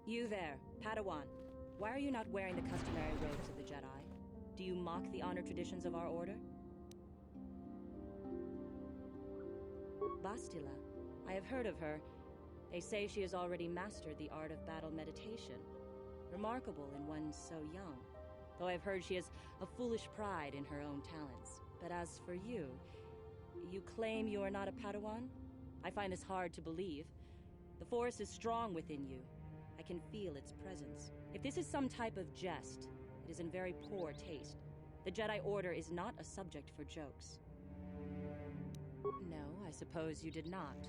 You there, Padawan. Why are you not wearing the customary robes of the Jedi? Do you mock the honor traditions of our order? Bastila. I have heard of her. They say she has already mastered the art of battle meditation. Remarkable in one so young. Though I've heard she has a foolish pride in her own talents. But as for you, you claim you are not a Padawan? I find this hard to believe. The Force is strong within you. I can feel its presence. If this is some type of jest, it is in very poor taste. The Jedi Order is not a subject for jokes. No, I suppose you did not.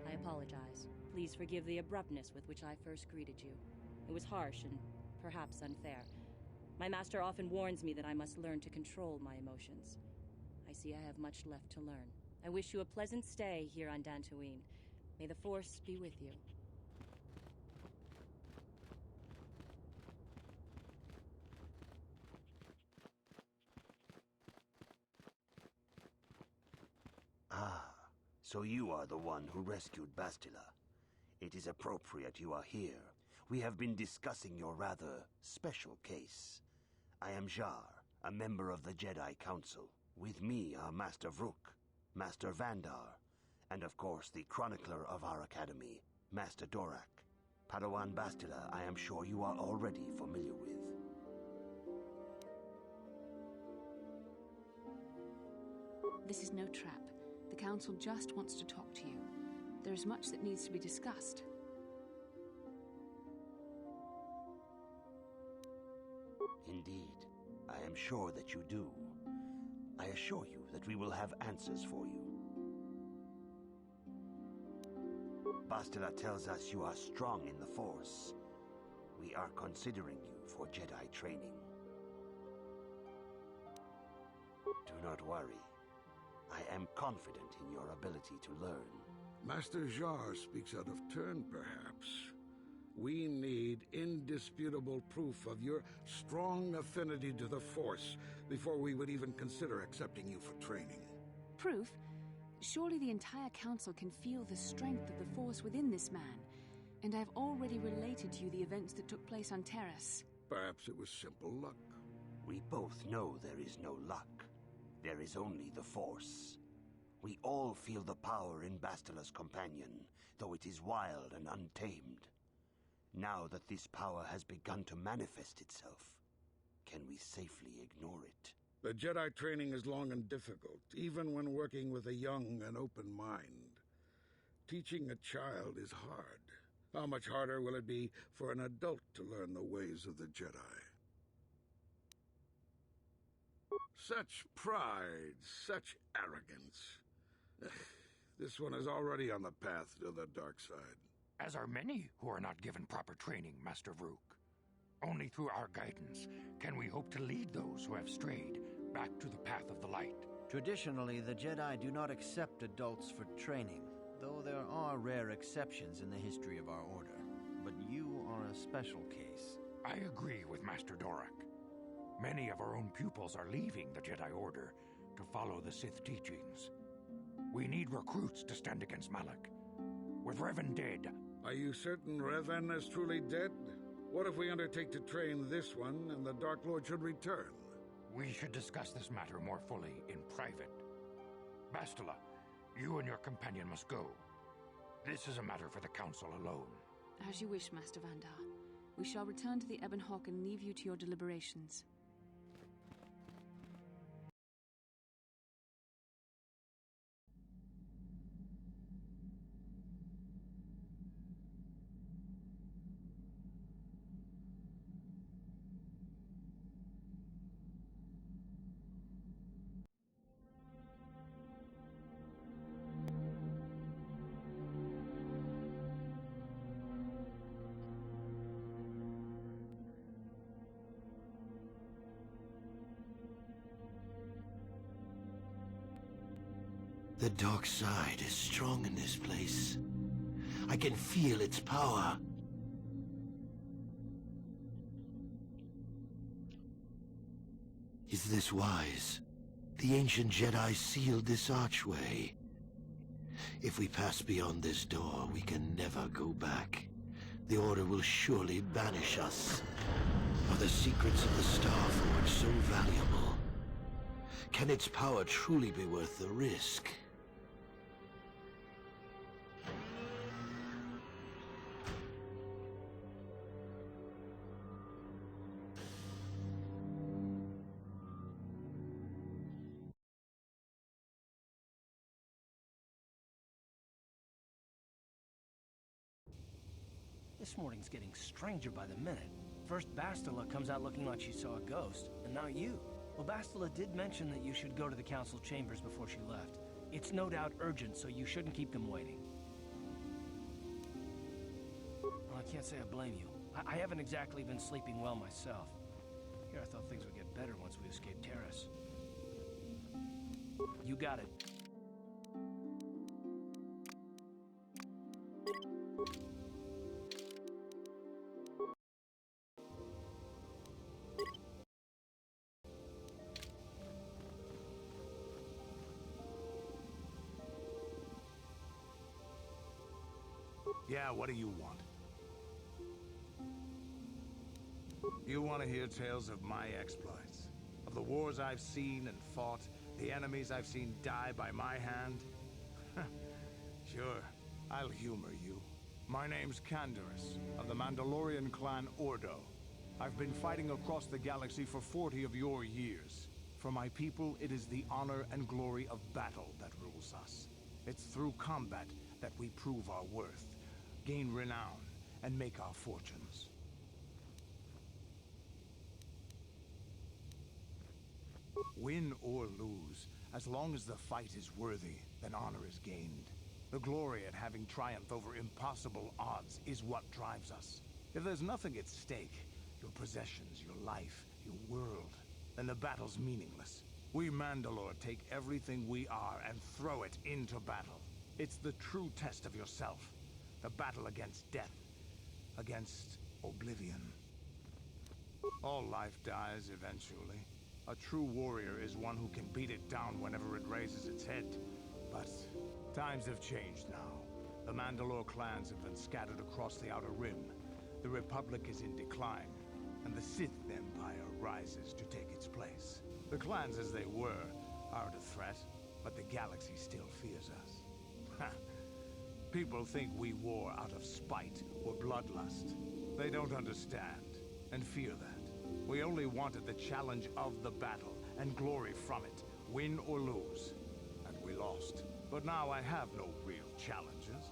I apologize. Please forgive the abruptness with which I first greeted you. It was harsh and perhaps unfair. My master often warns me that I must learn to control my emotions. I see I have much left to learn. I wish you a pleasant stay here on Tatooine. May the Force be with you. Ah, so you are the one who rescued Bastila. It is appropriate you are here. We have been discussing your rather special case. I am Jar, a member of the Jedi Council. With me are Master Vrook, Master Vandar, and of course the chronicler of our academy, Master Dorak. Padawan Bastila, I am sure you are already familiar with. This is no trap. The Council just wants to talk to you. There is much that needs to be discussed. Indeed. I am sure that you do. I assure you that we will have answers for you. Bastila tells us you are strong in the Force. We are considering you for Jedi training. Do not worry. I am confident in your ability to learn. Master Jar speaks out of turn, perhaps. We need indisputable proof of your strong affinity to the Force before we would even consider accepting you for training. Proof? Surely the entire Council can feel the strength of the Force within this man. And I've already related to you the events that took place on Terrace. Perhaps it was simple luck. We both know there is no luck. There is only the Force. We all feel the power in Bastila's companion, though it is wild and untamed. Now that this power has begun to manifest itself, can we safely ignore it? The Jedi training is long and difficult, even when working with a young and open mind. Teaching a child is hard. How much harder will it be for an adult to learn the ways of the Jedi? Such pride, such arrogance. This one is already on the path to the dark side. As are many who are not given proper training, Master Vrook. Only through our guidance can we hope to lead those who have strayed back to the path of the light. Traditionally, the Jedi do not accept adults for training, though there are rare exceptions in the history of our order. But you are a special case. I agree with Master Dorak. Many of our own pupils are leaving the Jedi Order to follow the Sith teachings. We need recruits to stand against Malak. With Revan dead... Are you certain Revan is truly dead? What if we undertake to train this one and the Dark Lord should return? We should discuss this matter more fully in private. Bastila, you and your companion must go. This is a matter for the Council alone. As you wish, Master Vandar. We shall return to the Ebon Hawk and leave you to your deliberations. The dark side is strong in this place. I can feel its power. Is this wise? The ancient Jedi sealed this archway. If we pass beyond this door, we can never go back. the Order will surely banish us. Are the secrets of the Star Forge so valuable? Can its power truly be worth the risk? This morning's getting stranger by the minute. First Bastila comes out looking like she saw a ghost, and now you. Well, Bastila did mention that you should go to the council chambers before she left. It's no doubt urgent, so you shouldn't keep them waiting. Well, I can't say I blame you. I haven't exactly been sleeping well myself. Here I thought things would get better once we escaped Terrace. You got it. Yeah, what do you want? You want to hear tales of my exploits? Of the wars I've seen and fought, the enemies I've seen die by my hand? Sure, I'll humor you. My name's Canderous, of the Mandalorian clan Ordo. I've been fighting across the galaxy for 40 of your years. For my people, it is the honor and glory of battle that rules us. It's through combat that we prove our worth, gain renown, and make our fortunes. Win or lose, as long as the fight is worthy, then honor is gained. The glory at having triumphed over impossible odds is what drives us. If there's nothing at stake, your possessions, your life, your world, then the battle's meaningless. We Mandalore take everything we are and throw it into battle. It's the true test of yourself. The battle against death, against oblivion. All life dies eventually. A true warrior is one who can beat it down whenever it raises its head. But times have changed now. The Mandalore clans have been scattered across the Outer Rim. The Republic is in decline, and the Sith Empire rises to take its place. The clans as they were aren't a threat, but the galaxy still fears us. People think we war out of spite or bloodlust. They don't understand, and fear that. We only wanted the challenge of the battle, and glory from it, win or lose. And we lost. But now I have no real challenges.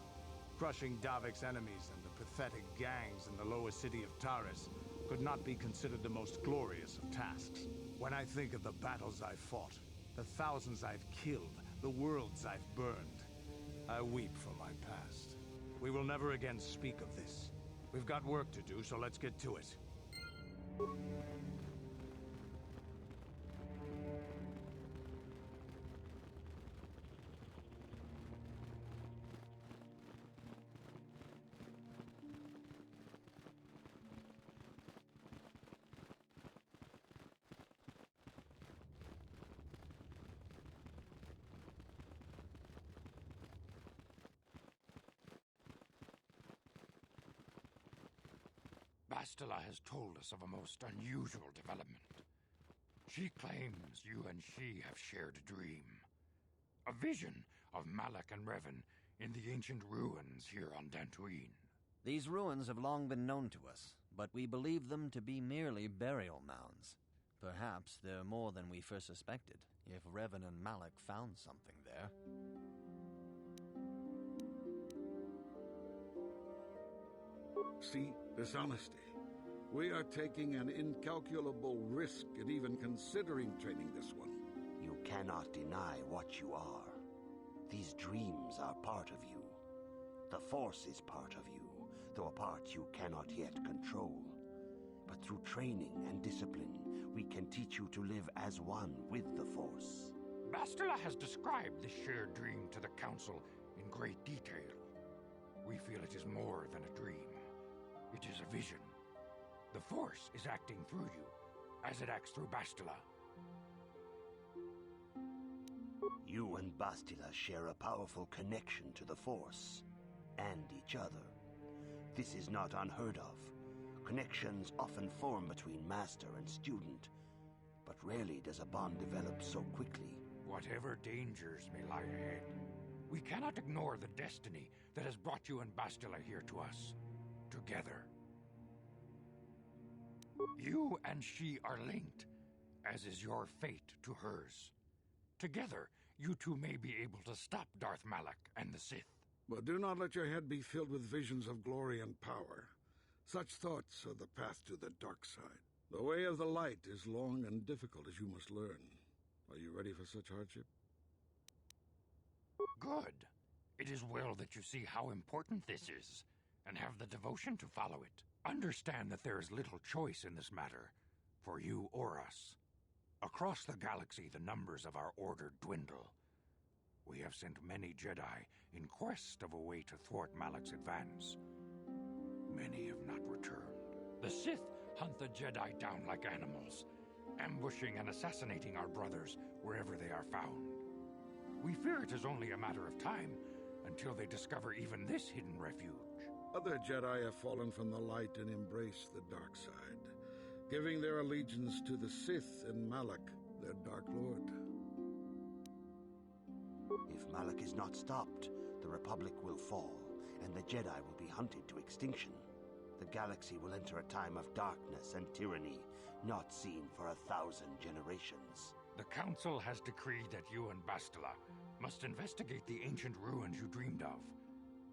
Crushing Davik's enemies and the pathetic gangs in the lower city of Taris could not be considered the most glorious of tasks. When I think of the battles I've fought, the thousands I've killed, the worlds I've burned, I weep for my past. We will never again speak of this. We've got work to do, so let's get to it. Bastila has told us of a most unusual development. She claims you and she have shared a dream. A vision of Malak and Revan in the ancient ruins here on Tatooine. These ruins have long been known to us, but we believe them to be merely burial mounds. Perhaps they're more than we first suspected, if Revan and Malak found something there. See, dishonesty. We are taking an incalculable risk at even considering training this one. You cannot deny what you are. These dreams are part of you. The Force is part of you, though a part you cannot yet control. But through training and discipline, we can teach you to live as one with the Force. Bastila has described this shared dream to the Council in great detail. We feel it is more than a dream. It is a vision. The Force is acting through you, as it acts through Bastila. You and Bastila share a powerful connection to the Force, and each other. This is not unheard of. Connections often form between master and student, but rarely does a bond develop so quickly. Whatever dangers may lie ahead, we cannot ignore the destiny that has brought you and Bastila here to us. Together. You and she are linked, as is your fate to hers. Together, you two may be able to stop Darth Malak and the Sith. But do not let your head be filled with visions of glory and power. Such thoughts are the path to the dark side. The way of the light is long and difficult, as you must learn. Are you ready for such hardship? Good. It is well that you see how important this is, and have the devotion to follow it. Understand that there is little choice in this matter, for you or us. Across the galaxy, the numbers of our order dwindle. We have sent many Jedi in quest of a way to thwart Malak's advance. Many have not returned. The Sith hunt the Jedi down like animals, ambushing and assassinating our brothers wherever they are found. We fear it is only a matter of time until they discover even this hidden refuge. Other Jedi have fallen from the light and embraced the dark side, giving their allegiance to the Sith and Malak, their Dark Lord. If Malak is not stopped, the Republic will fall, and the Jedi will be hunted to extinction. The galaxy will enter a time of darkness and tyranny, not seen for 1,000 generations. The Council has decreed that you and Bastila must investigate the ancient ruins you dreamed of,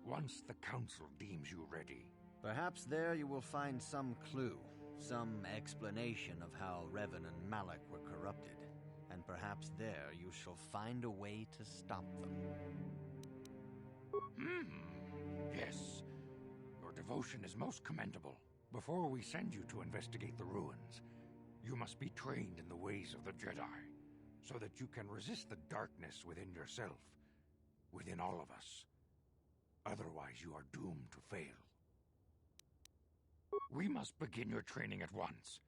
once the Council deems you ready. Perhaps there you will find some clue, some explanation of how Revan and Malak were corrupted, and perhaps there you shall find a way to stop them. Yes. Your devotion is most commendable. Before we send you to investigate the ruins, you must be trained in the ways of the Jedi, so that you can resist the darkness within yourself, within all of us. Otherwise, you are doomed to fail. We must begin your training at once.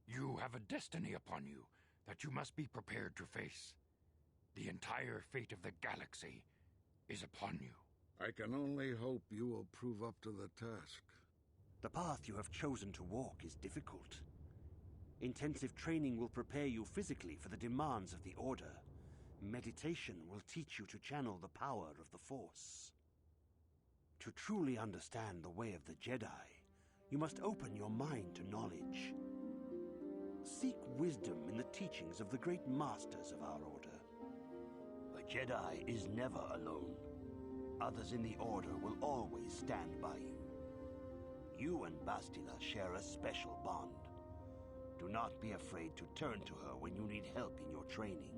You have a destiny upon you that you must be prepared to face. The entire fate of the galaxy is upon you. I can only hope you will prove up to the task. The path you have chosen to walk is difficult. Intensive training will prepare you physically for the demands of the Order. Meditation will teach you to channel the power of the Force. To truly understand the way of the Jedi, you must open your mind to knowledge. Seek wisdom in the teachings of the great masters of our Order. A Jedi is never alone. Others in the Order will always stand by you. You and Bastila share a special bond. Do not be afraid to turn to her when you need help in your training.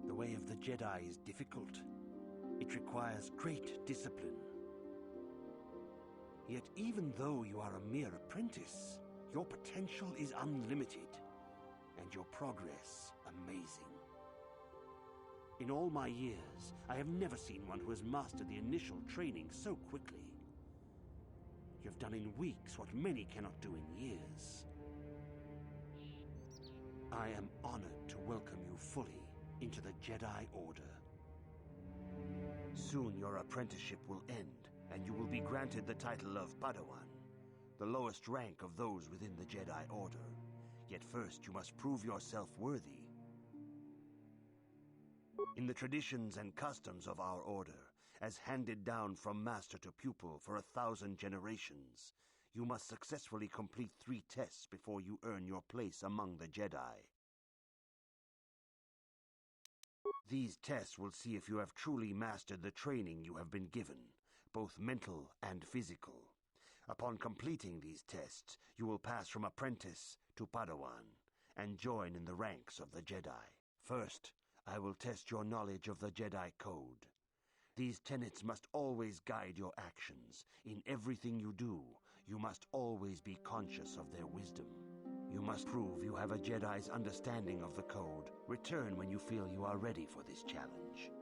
The way of the Jedi is difficult. It requires great discipline. Yet even though you are a mere apprentice, your potential is unlimited, and your progress amazing. In all my years, I have never seen one who has mastered the initial training so quickly. You have done in weeks what many cannot do in years. I am honored to welcome you fully into the Jedi Order. Soon your apprenticeship will end, and you will be granted the title of Padawan, the lowest rank of those within the Jedi Order. Yet first you must prove yourself worthy. In the traditions and customs of our Order, as handed down from master to pupil for 1,000 generations, you must successfully complete 3 tests before you earn your place among the Jedi. These tests will see if you have truly mastered the training you have been given, both mental and physical. Upon completing these tests, you will pass from apprentice to Padawan, and join in the ranks of the Jedi. First, I will test your knowledge of the Jedi Code. These tenets must always guide your actions. In everything you do, you must always be conscious of their wisdom. You must prove you have a Jedi's understanding of the Code. Return when you feel you are ready for this challenge.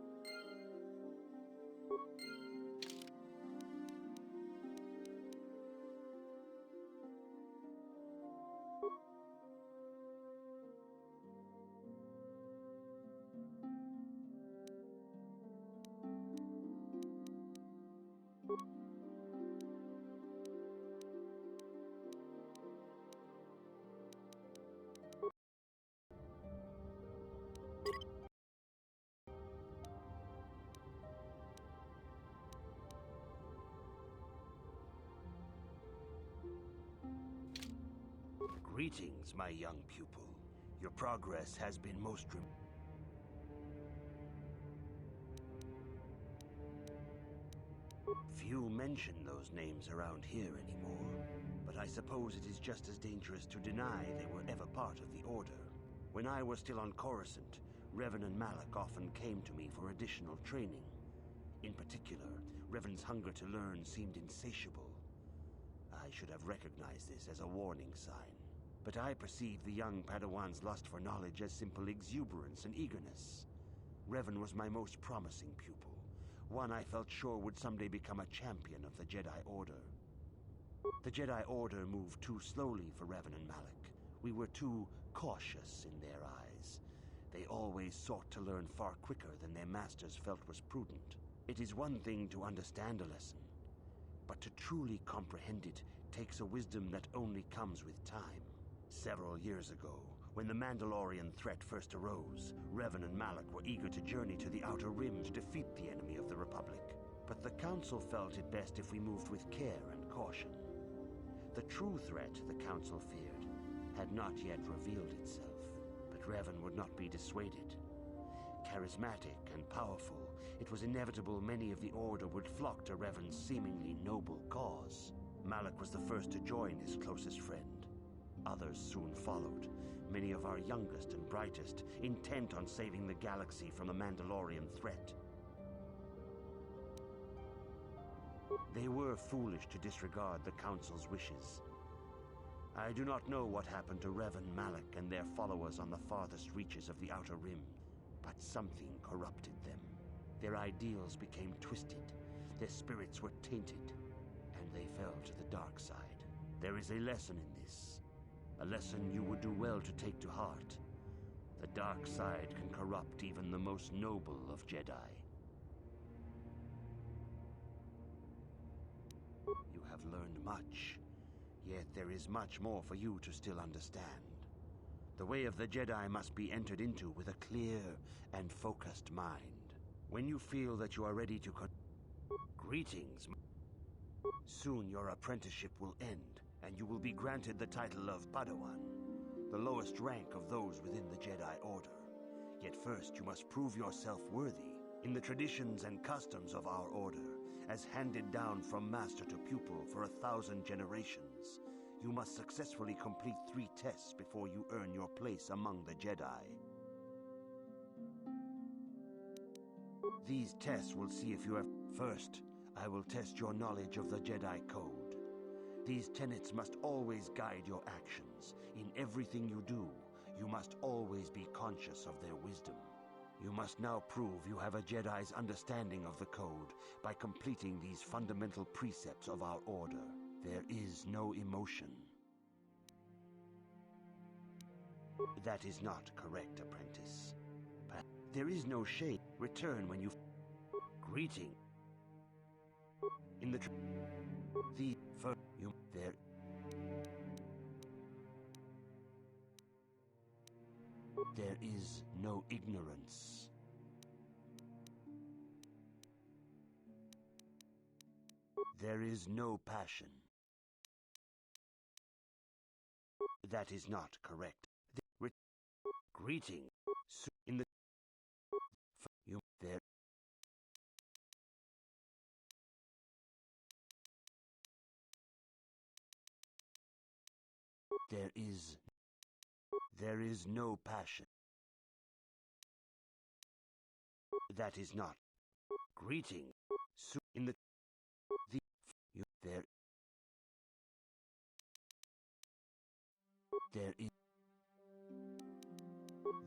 Greetings, my young pupil. Your progress has been most Few mention those names around here anymore, but I suppose it is just as dangerous to deny they were ever part of the Order. When I was still on Coruscant, Revan and Malak often came to me for additional training. In particular, Revan's hunger to learn seemed insatiable. I should have recognized this as a warning sign, but I perceived the young Padawan's lust for knowledge as simple exuberance and eagerness. Revan was my most promising pupil, one I felt sure would someday become a champion of the Jedi Order. The Jedi Order moved too slowly for Revan and Malak. We were too cautious in their eyes. They always sought to learn far quicker than their masters felt was prudent. It is one thing to understand a lesson, but to truly comprehend it takes a wisdom that only comes with time. Several years ago, when the Mandalorian threat first arose, Revan and Malak were eager to journey to the Outer Rim to defeat the enemy of the Republic. But the Council felt it best if we moved with care and caution. The true threat the Council feared had not yet revealed itself, but Revan would not be dissuaded. Charismatic and powerful, it was inevitable many of the Order would flock to Revan's seemingly noble cause. Malak was the first to join his closest friend. Others soon followed, many of our youngest and brightest, intent on saving the galaxy from the Mandalorian threat. They were foolish to disregard the Council's wishes. I do not know what happened to Revan, Malak, and their followers on the farthest reaches of the Outer Rim, but something corrupted them. Their ideals became twisted, their spirits were tainted, and they fell to the dark side. There is a lesson in this, a lesson you would do well to take to heart. The dark side can corrupt even the most noble of Jedi. You have learned much, yet there is much more for you to still understand. The way of the Jedi must be entered into with a clear and focused mind. When you feel that you are ready to Greetings. Soon your apprenticeship will end, and you will be granted the title of Padawan, the lowest rank of those within the Jedi Order. Yet first you must prove yourself worthy. In the traditions and customs of our Order, as handed down from master to pupil for 1,000 generations, you must successfully complete 3 tests before you earn your place among the Jedi. These tests will see if you have... First, I will test your knowledge of the Jedi Code. These tenets must always guide your actions. In everything you do, you must always be conscious of their wisdom. You must now prove you have a Jedi's understanding of the Code by completing these fundamental precepts of our Order. There is no emotion. That is not correct, apprentice. There is no shame. Return when you... Greeting. In the... The... First, you... There... There is no ignorance. There is no passion. That is not correct. Greeting. In the... You... There... There is no passion. That is not. Greeting. In the... You... There...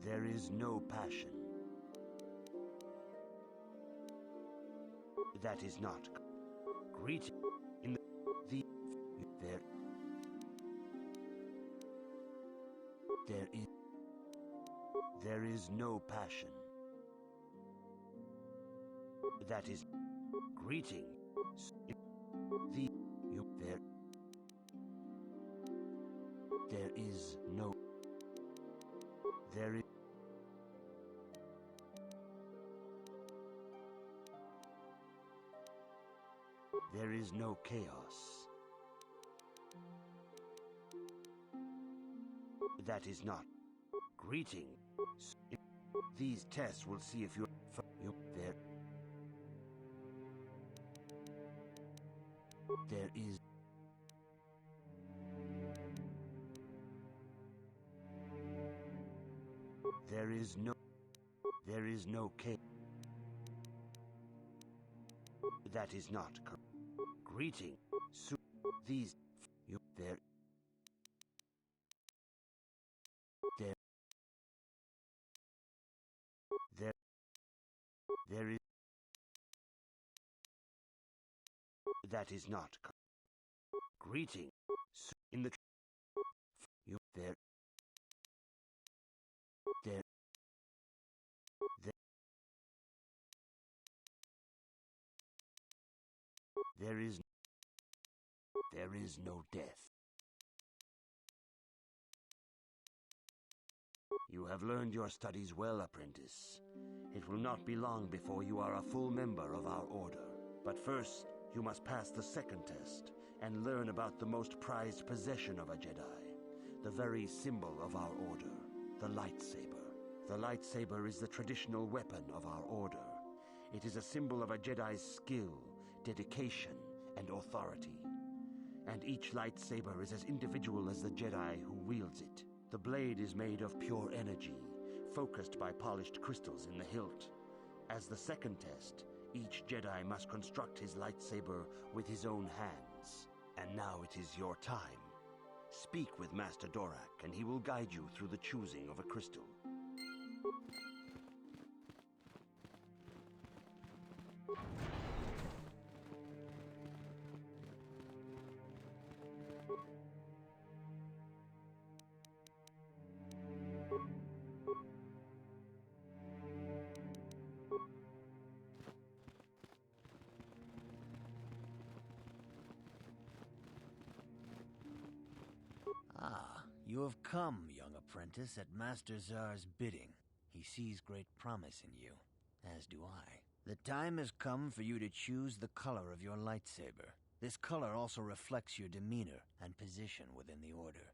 There is no passion. That is not. Greeting. In the... There... There is no passion. That is... Greeting. The... You... There is no... There is... There is no chaos. That is not. Greeting. These tests will see if you're there. There is. There is no case. That is not correct. Greeting. These. There. There is. That is not correct. Greeting. In the. There. There. There is no death. You have learned your studies well, apprentice. It will not be long before you are a full member of our order. But first, you must pass the second test and learn about the most prized possession of a Jedi, the very symbol of our order, the lightsaber. The lightsaber is the traditional weapon of our order. It is a symbol of a Jedi's skill, dedication, and authority. And each lightsaber is as individual as the Jedi who wields it. The blade is made of pure energy, focused by polished crystals in the hilt. As the second test, each Jedi must construct his lightsaber with his own hands. And now it is your time. Speak with Master Dorak, and he will guide you through the choosing of a crystal. You have come, young apprentice, at Master Zar's bidding. He sees great promise in you, as do I. The time has come for you to choose the color of your lightsaber. This color also reflects your demeanor and position within the Order.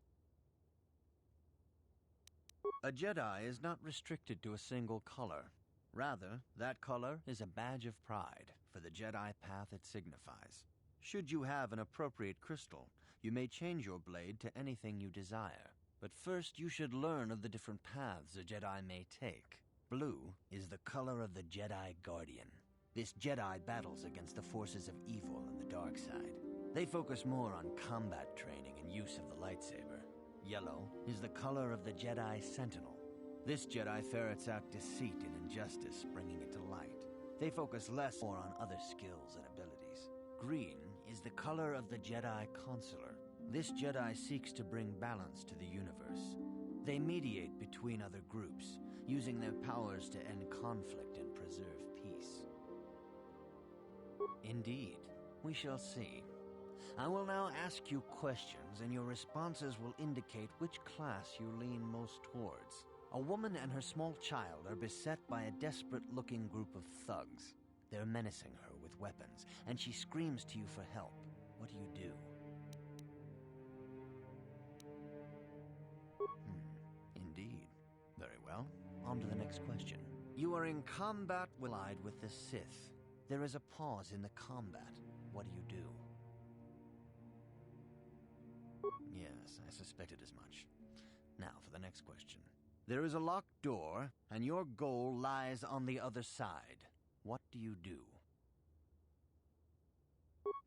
A Jedi is not restricted to a single color. Rather, that color is a badge of pride for the Jedi path it signifies. Should you have an appropriate crystal, you may change your blade to anything you desire. But first you should learn of the different paths a Jedi may take. Blue is the color of the Jedi Guardian. This Jedi battles against the forces of evil and the Darkside. They focus more on combat training and use of the lightsaber. Yellow is the color of the Jedi Sentinel. This Jedi ferrets out deceit and injustice, bringing it to light. They focus less more on other skills and abilities. Green is the color of the Jedi Consular. This Jedi seeks to bring balance to the universe. They mediate between other groups, using their powers to end conflict and preserve peace. Indeed, we shall see. I will now ask you questions, and your responses will indicate which class you lean most towards. A woman and her small child are beset by a desperate-looking group of thugs. They're menacing her with weapons, and she screams to you for help. What do you do? Indeed. Very well. On to the next question. You are in combat allied with the Sith. There is a pause in the combat. What do you do? Yes, I suspected as much. Now for the next question. There is a locked door, and your goal lies on the other side. What do you do?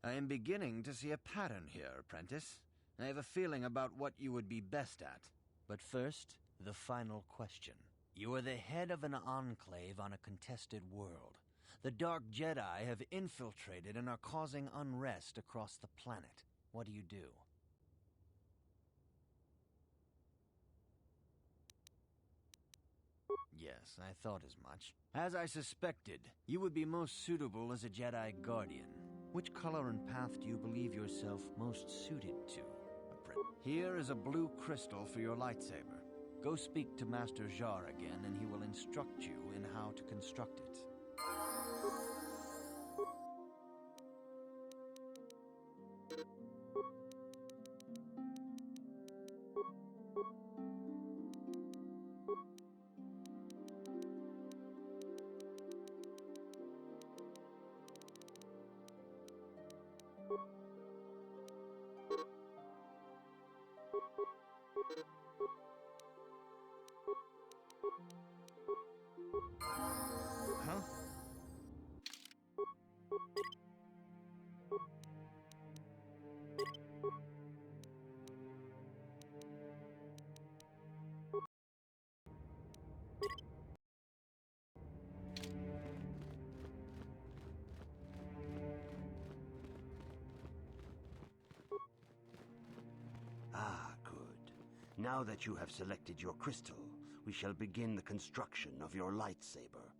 I am beginning to see a pattern here, apprentice. I have a feeling about what you would be best at. But first, the final question. You are the head of an enclave on a contested world. The Dark Jedi have infiltrated and are causing unrest across the planet. What do you do? Yes, I thought as much. As I suspected, you would be most suitable as a Jedi Guardian. Which color and path do you believe yourself most suited to? Here is a blue crystal for your lightsaber. Go speak to Master Jar again, and he will instruct you in how to construct it. Now that you have selected your crystal, we shall begin the construction of your lightsaber.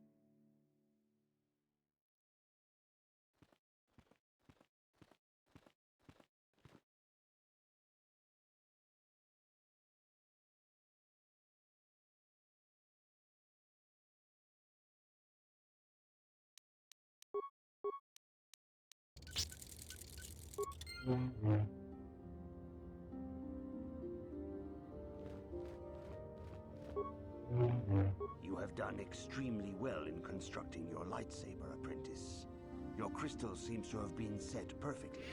You have done extremely well in constructing your lightsaber, apprentice. Your crystal seems to have been set perfectly.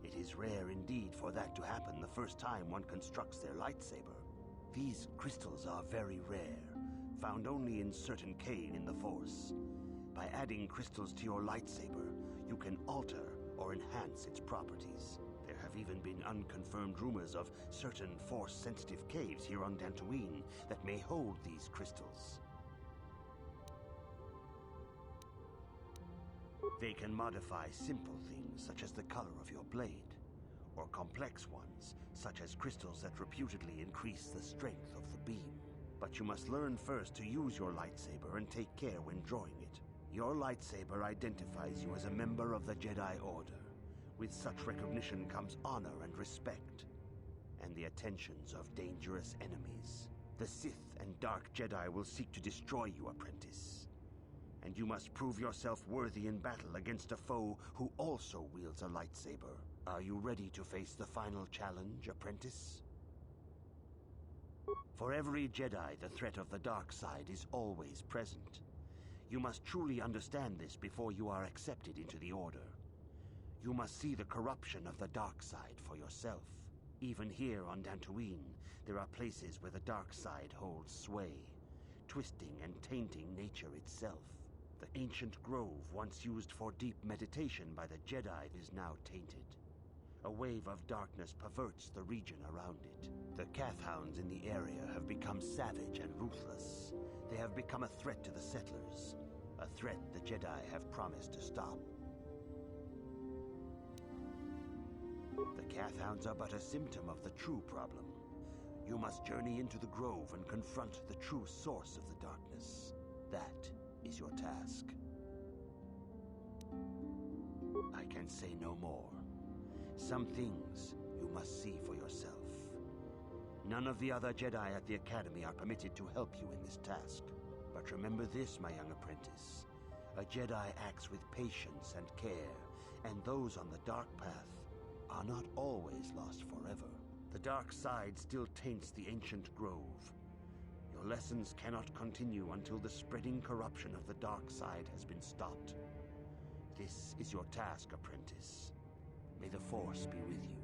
It is rare indeed for that to happen the first time one constructs their lightsaber. These crystals are very rare, found only in certain caves in the Force. By adding crystals to your lightsaber, you can alter or enhance its properties. There have even been unconfirmed rumors of certain Force-sensitive caves here on Tatooine that may hold these crystals. They can modify simple things such as the color of your blade, or complex ones such as crystals that reputedly increase the strength of the beam. But you must learn first to use your lightsaber and take care when drawing it. Your lightsaber identifies you as a member of the Jedi Order. With such recognition comes honor and respect, and the attentions of dangerous enemies. The Sith and Dark Jedi will seek to destroy you, apprentice. And you must prove yourself worthy in battle against a foe who also wields a lightsaber. Are you ready to face the final challenge, apprentice? For every Jedi, the threat of the Darkside is always present. You must truly understand this before you are accepted into the Order. You must see the corruption of the Darkside for yourself. Even here on Tatooine, there are places where the Darkside holds sway, twisting and tainting nature itself. The ancient grove, once used for deep meditation by the Jedi, is now tainted. A wave of darkness perverts the region around it. The Kathhounds in the area have become savage and ruthless. They have become a threat to the settlers, a threat the Jedi have promised to stop. The Kathhounds are but a symptom of the true problem. You must journey into the grove and confront the true source of the darkness. That is your task. I can say no more. Some things you must see for yourself. None of the other Jedi at the Academy are permitted to help you in this task. But remember this, my young apprentice. A Jedi acts with patience and care, and those on the dark path are not always lost forever. The dark side still taints the ancient grove. Your lessons cannot continue until the spreading corruption of the dark side has been stopped. This is your task, apprentice. May the Force be with you.